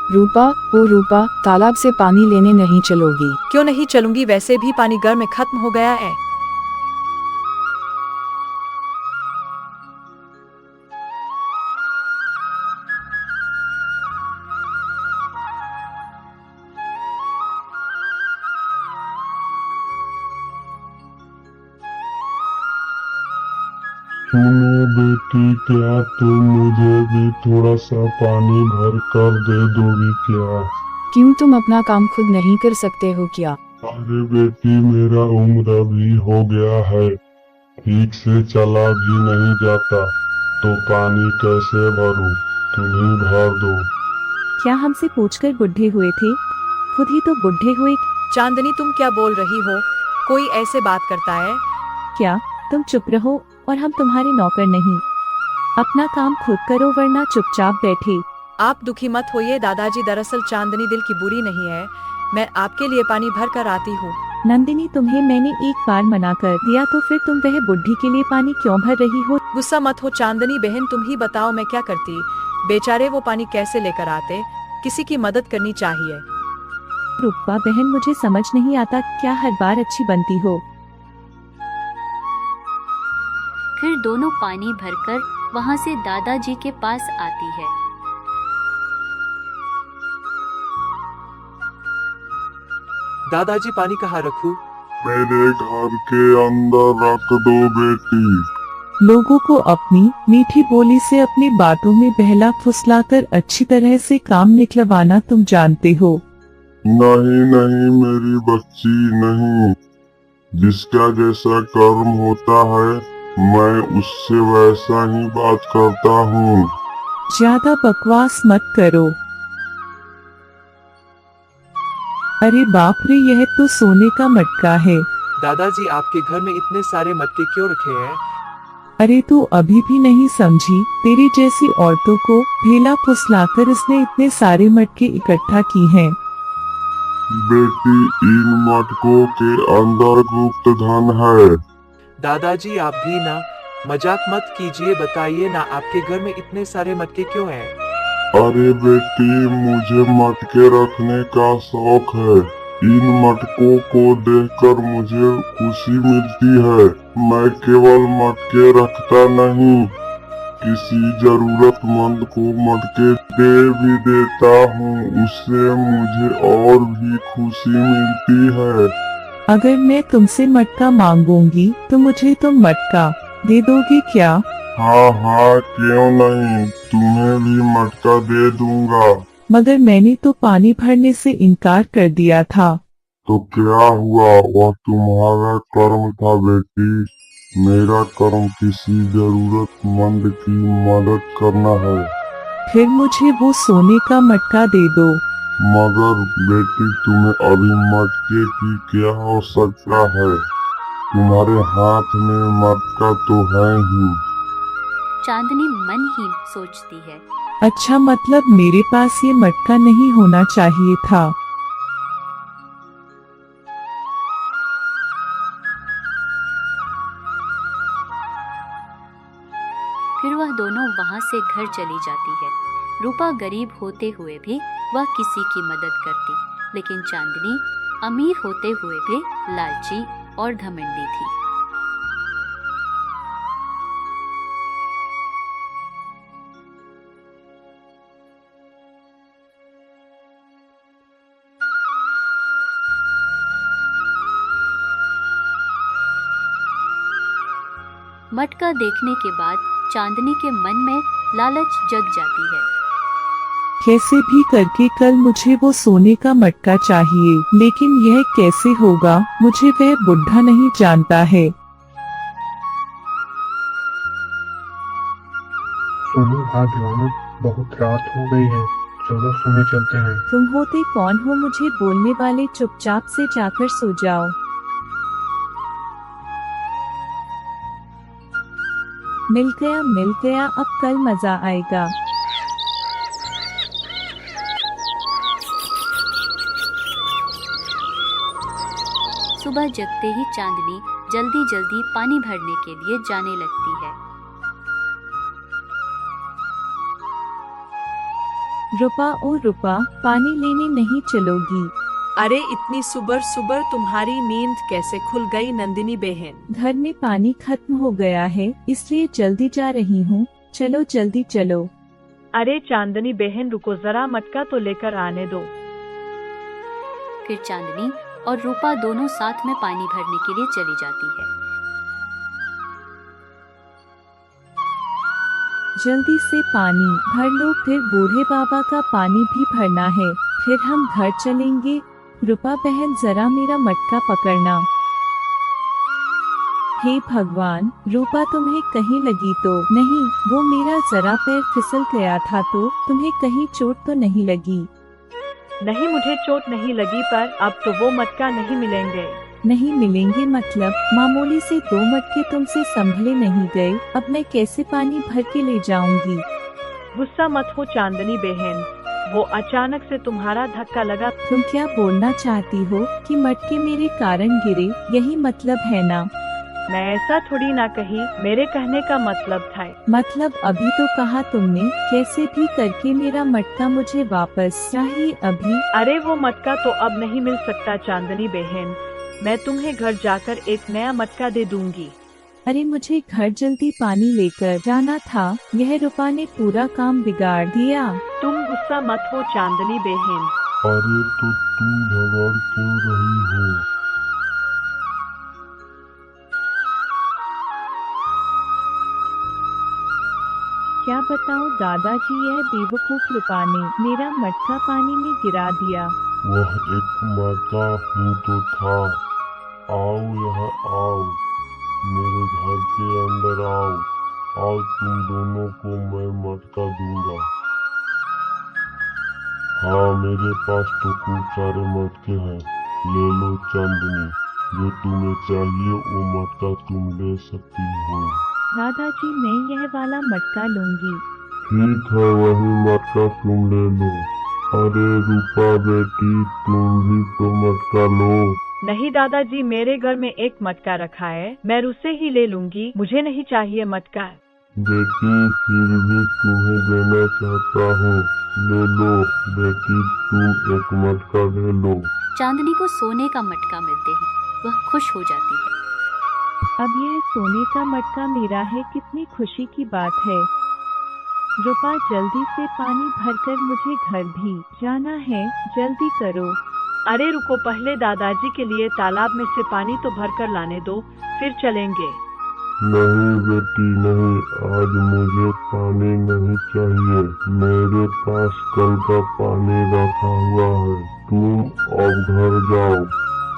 रूपा, ओ रूपा, तालाब से पानी लेने नहीं चलोगी? क्यों नहीं चलूंगी, वैसे भी पानी घर में खत्म हो गया है। सुनो बेटी, क्या तुम मुझे भी थोड़ा सा पानी भर कर दे दोगी क्या? क्यों, तुम अपना काम खुद नहीं कर सकते हो क्या? अरे बेटी, मेरा उम्र भी हो गया है, ठीक से चला भी नहीं जाता, तो पानी कैसे भरूं? तुम ही भर दो। क्या हमसे पूछकर बुढ़े हुए थे? खुद ही तो बुढ़े हुए। चांदनी, तुम क्या बोल रही हो? कोई ऐसे बात करता है क्या? तुम चुप रहो और हम तुम्हारे नौकर नहीं। अपना काम खुद करो वरना चुपचाप बैठे। आप दुखी मत होइए दादाजी, दरअसल चांदनी दिल की बुरी नहीं है, मैं आपके लिए पानी भर कर आती हूँ। नंदिनी, तुम्हें मैंने एक बार मना कर दिया तो फिर तुम वह बुढ़ी के लिए पानी क्यों भर रही हो? गुस्सा मत हो चांदनी बहन, तुम ही बताओ मैं क्या करती। बेचारे वो पानी कैसे लेकर आते, किसी की मदद करनी चाहिए। रूपा बहन, मुझे समझ नहीं आता, क्या हर बार अच्छी बनती हो? फिर दोनों पानी भरकर वहां से दादाजी के पास आती है। दादाजी, पानी कहाँ रखूं? मेरे घर के अंदर रख दो बेटी। लोगों को अपनी मीठी बोली से अपनी बातों में बहला फुसलाकर अच्छी तरह से काम निकलवाना तुम जानते हो। नहीं नहीं मेरी बच्ची, नहीं। जिसका जैसा कर्म होता है मैं उससे वैसा ही बात करता हूँ। ज्यादा बकवास मत करो। अरे बाप रे, यह तो सोने का मटका है। दादाजी, आपके घर में इतने सारे मटके क्यों रखे हैं? अरे तू अभी भी नहीं समझी? तेरी जैसी औरतों को भेला फुसलाकर इसने इतने सारे मटके इकट्ठा की हैं। बेटी, इन मटकों के अंदर गुप्त धन है। दादाजी, आप भी ना मजाक मत कीजिए, बताइए ना आपके घर में इतने सारे मटके क्यों हैं? अरे बेटी, मुझे मटके रखने का शौक है। इन मटकों को देखकर मुझे खुशी मिलती है। मैं केवल मटके रखता नहीं, किसी जरूरतमंद को मटके दे भी देता हूँ, उससे मुझे और भी खुशी मिलती है। अगर मैं तुमसे मटका मांगूंगी तो मुझे तुम मटका दे दोगे क्या? हाँ हाँ, क्यों नहीं, तुम्हें भी मटका दे दूंगा। मगर मैंने तो पानी भरने से इनकार कर दिया था। तो क्या हुआ, वह तुम्हारा कर्म था बेटी। मेरा कर्म किसी जरूरतमंद की मदद करना है। फिर मुझे वो सोने का मटका दे दो। मगर बेटी, तुम्हें अभी मटके की क्या आवश्यकता है? तुम्हारे हाथ में मटका तो है ही। चांदनी मन ही सोचती है। अच्छा, मतलब मेरे पास ये मटका नहीं होना चाहिए था। फिर वह दोनों वहां से घर चली जाती है। रूपा गरीब होते हुए भी वह किसी की मदद करती, लेकिन चांदनी अमीर होते हुए भी लालची और घमंडी थी। मटका देखने के बाद चांदनी के मन में लालच जग जाती है। कैसे भी करके कल मुझे वो सोने का मटका चाहिए, लेकिन यह कैसे होगा? मुझे वह बुढ़ा नहीं जानता है। सुनो भाग्यवान, बहुत रात हो गई है, चलो सोने चलते हैं। तुम होते कौन हो मुझे बोलने वाले? चुपचाप से जाकर सो जाओ। मिल गया, अब कल मजा आएगा। सुबह जगते ही चांदनी जल्दी जल्दी पानी भरने के लिए जाने लगती है। रूपा ओ रूपा, पानी लेने नहीं चलोगी? अरे इतनी सुबह सुबह तुम्हारी नींद कैसे खुल गई नंदिनी बहन? घर में पानी खत्म हो गया है, इसलिए जल्दी जा रही हूँ। चलो जल्दी चलो। अरे चांदनी बहन रुको जरा, मटका तो लेकर आने दो। फिर चांदनी और रूपा दोनों साथ में पानी भरने के लिए चली जाती है। जल्दी से पानी भर लो, फिर बूढ़े बाबा का पानी भी भरना है, फिर हम घर चलेंगे। रूपा बहन जरा मेरा मटका पकड़ना। हे भगवान, रूपा तुम्हें कहीं लगी तो नहीं? वो मेरा जरा पैर फिसल गया था, तो तुम्हें कहीं चोट तो नहीं लगी? नहीं मुझे चोट नहीं लगी, पर अब तो वो मटका नहीं मिलेंगे। नहीं मिलेंगे मतलब? मामूली से 2 मटके तुमसे संभले नहीं गए, अब मैं कैसे पानी भर के ले जाऊंगी? गुस्सा मत हो चांदनी बहन, वो अचानक से तुम्हारा धक्का लगा। तुम क्या बोलना चाहती हो कि मटके मेरे कारण गिरे, यही मतलब है ना? मैं ऐसा थोड़ी ना कही, मेरे कहने का मतलब था। मतलब अभी तो कहा तुमने, कैसे भी करके मेरा मटका मुझे वापस चाहिए अभी। अरे वो मटका तो अब नहीं मिल सकता चांदनी बहन, मैं तुम्हें घर जाकर एक नया मटका दे दूंगी। अरे मुझे घर जल्दी पानी लेकर जाना था, यह रूपा ने पूरा काम बिगाड़ दिया। तुम गुस्सा मत हो चांदनी बहन। अरे तो तुम झगड़ क्यों रही हो? क्या बताऊं दादाजी, यह बेवकूफ रूपा ने मेरा मटका पानी में गिरा दिया। वह एक मटका ही तो था। आओ यहाँ आओ, मेरे घर के अंदर आओ। आज तुम दोनों को मैं मटका दूंगा। हाँ, मेरे पास तो खूब सारे मटके हैं। ले लो चांदनी, जो तुम्हें चाहिए वो मटका तुम ले सकती हो। दादाजी मैं यह वाला मटका लूंगी। ठीक है, वही मटका तुम ले लो। अरे रूपा बेटी, तुम भी तो मटका लो। नहीं दादाजी, मेरे घर में एक मटका रखा है, मैं उससे ही ले लूंगी, मुझे नहीं चाहिए मटका। बेटी फिर भी तुम्हें देना चाहता हूँ, ले लो बेटी, तुम एक मटका ले लो। चांदनी को सोने का मटका मिलते ही वह खुश हो जाती है। अब यह सोने का मटका मेरा है, कितनी खुशी की बात है। रूपा जल्दी से पानी भरकर मुझे घर भी जाना है, जल्दी करो। अरे रुको, पहले दादाजी के लिए तालाब में से पानी तो भरकर लाने दो, फिर चलेंगे। नहीं बेटी नहीं, आज मुझे पानी नहीं चाहिए, मेरे पास कल का पानी रखा हुआ है, तुम अब घर जाओ।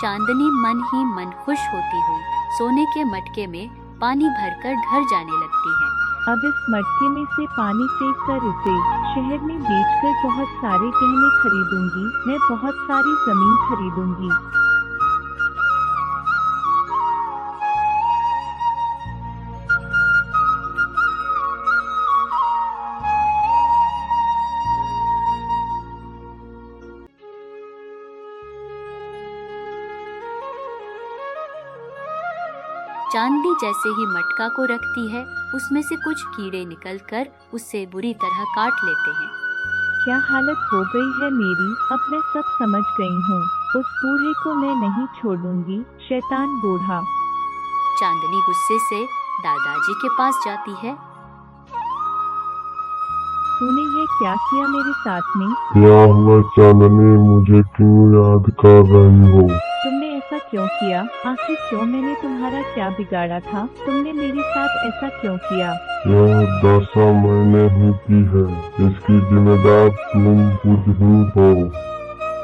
चांदनी मन ही मन खुश होती हुई सोने के मटके में पानी भरकर घर जाने लगती है। अब इस मटके में से पानी फेंक कर इसे शहर में बेचकर बहुत सारे गहने खरीदूंगी, मैं बहुत सारी जमीन खरीदूंगी। चांदनी जैसे ही मटका को रखती है, उसमें से कुछ कीड़े निकलकर उससे बुरी तरह काट लेते हैं। क्या हालत हो गई है मेरी, अब मैं सब समझ गई हूँ। उस बूढ़े को मैं नहीं छोड़ूंगी, शैतान बूढ़ा। चांदनी गुस्से से दादाजी के पास जाती है। तूने ये क्या किया मेरे साथ में? क्या हुआ चांदनी, मुझे क्यों याद कर रही हो? तुमने ऐसा क्यों किया? आखिर क्यों? मैंने तुम्हारा क्या बिगाड़ा था? तुमने मेरे साथ ऐसा क्यों किया? यह दशा मैंने ही की है, इसकी जिम्मेदार तुम खुद ही हो।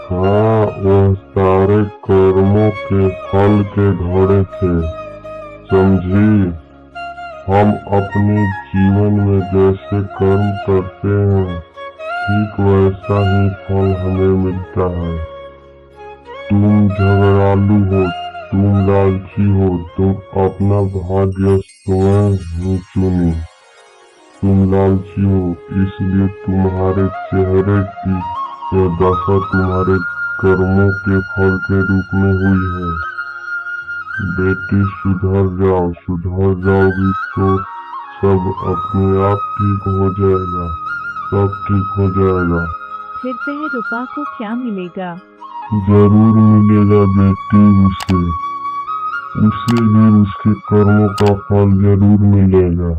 हाँ, वह सारे कर्मों के फल के घड़े थे, समझी? हम अपने जीवन में जैसे कर्म करते हैं, ठीक वैसा ही फल हमें मिलता है। तुम झगड़ालू हो, तुम लालची हो, तुम अपना भाग्य स्वयं ही चुनी। तुम लालची हो, इसलिए तुम्हारे चेहरे की यह दशा तुम्हारे कर्मों के फल के रूप में हुई है। बेटी सुधर जाओगी तो सब अपने आप ठीक हो जाएगा, सब ठीक हो जाएगा। फिर वह रूपा को क्या मिलेगा? जरूर मिलेगा बेटी उसे भी उसके कर्मों का फल जरूर मिलेगा।